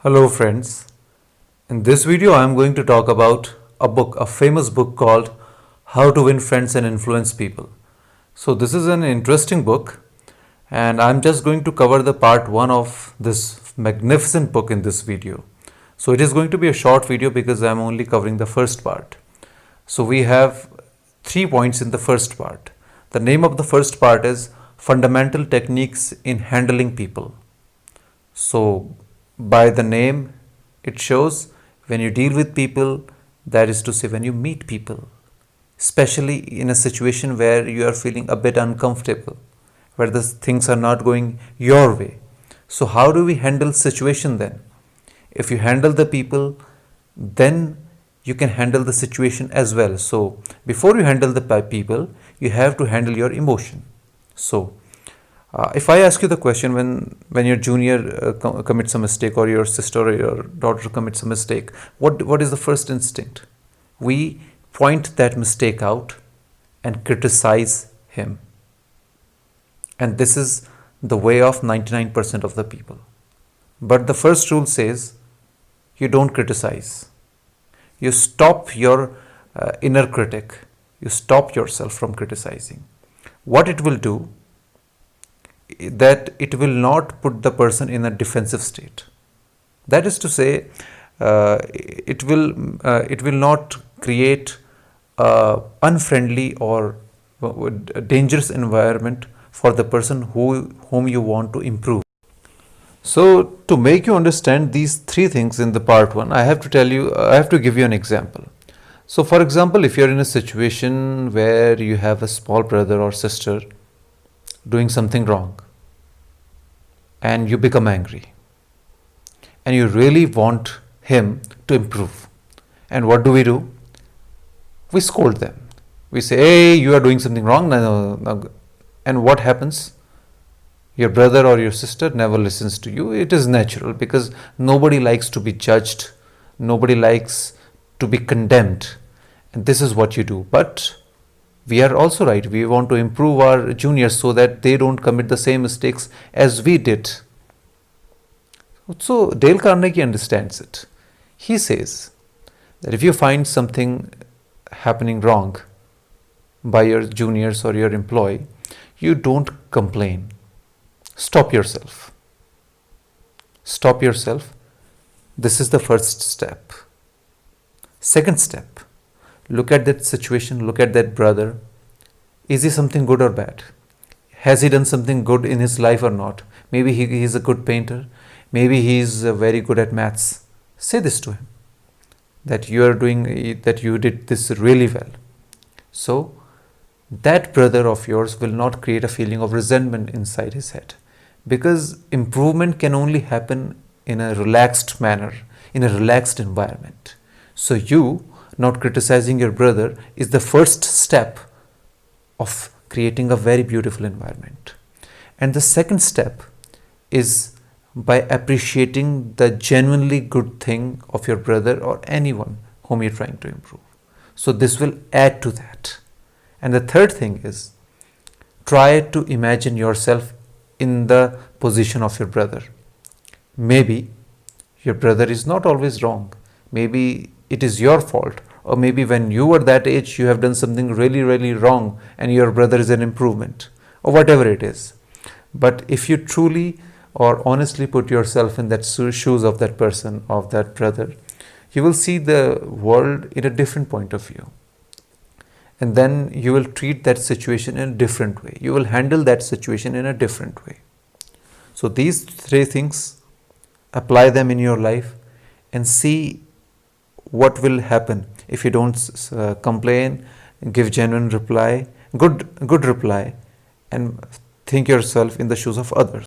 Hello friends. In this video I am going to talk about a famous book called How to Win Friends and Influence People. So this is an interesting book and I'm just going to cover the part 1 of this magnificent book in this video. So it is going to be a short video because I am only covering the first part. So we have 3 points in the first part. The name of the first part is Fundamental Techniques in Handling People. So by the name it shows when you deal with people, that is to say when you meet people, especially in a situation where you are feeling a bit uncomfortable, where the things are not going your way. So how do we handle situation then? If you handle the people, then you can handle the situation as well. So before you handle the people, you have to handle your emotion. So if I ask you the question, when your junior commits a mistake, or your sister or your daughter commits a mistake, what is the first instinct? We point that mistake out and criticize him. And this is the way of 99% of the people. But the first rule says you don't criticize. You stop your inner critic. You stop yourself from criticizing. What it will do, that it will not put the person in a defensive state. That is to say, it will not create a unfriendly or a dangerous environment for the person whom you want to improve. So to make you understand these 3 things in the part 1, I have to give you an example. So for example, if you're in a situation where you have a small brother or sister doing something wrong and you become angry and you really want him to improve, and what do? We scold them. We say, hey, you are doing something wrong. No. And what happens? Your brother or your sister never listens to you. It is natural because nobody likes to be judged. Nobody likes to be condemned. And this is what you do. But we are also right. We want to improve our juniors so that they don't commit the same mistakes as we did. So Dale Carnegie understands it. He says that if you find something happening wrong by your juniors or your employee, you don't complain. Stop yourself. Stop yourself. This is the first step. Second step, look at that situation, look at that brother. Is he something good or bad? Has he done something good in his life or not? Maybe he is a good painter. Maybe he is very good at maths. Say this to him, that you did this really well. So that brother of yours will not create a feeling of resentment inside his head, because improvement can only happen in a relaxed manner, in a relaxed environment. So you not criticizing your brother is the first step of creating a very beautiful environment. And the second step is by appreciating the genuinely good thing of your brother or anyone whom you're trying to improve. So this will add to that. And the third thing is, try to imagine yourself in the position of your brother. Maybe your brother is not always wrong. Maybe it is your fault. Or maybe when you were that age, you have done something really, really wrong and your brother is an improvement, or whatever it is. But if you truly or honestly put yourself in that shoes of that person, of that brother, you will see the world in a different point of view. And then you will treat that situation in a different way. You will handle that situation in a different way. So these 3 things, apply them in your life and see what will happen if you don't complain, give genuine reply, good reply, and think yourself in the shoes of others.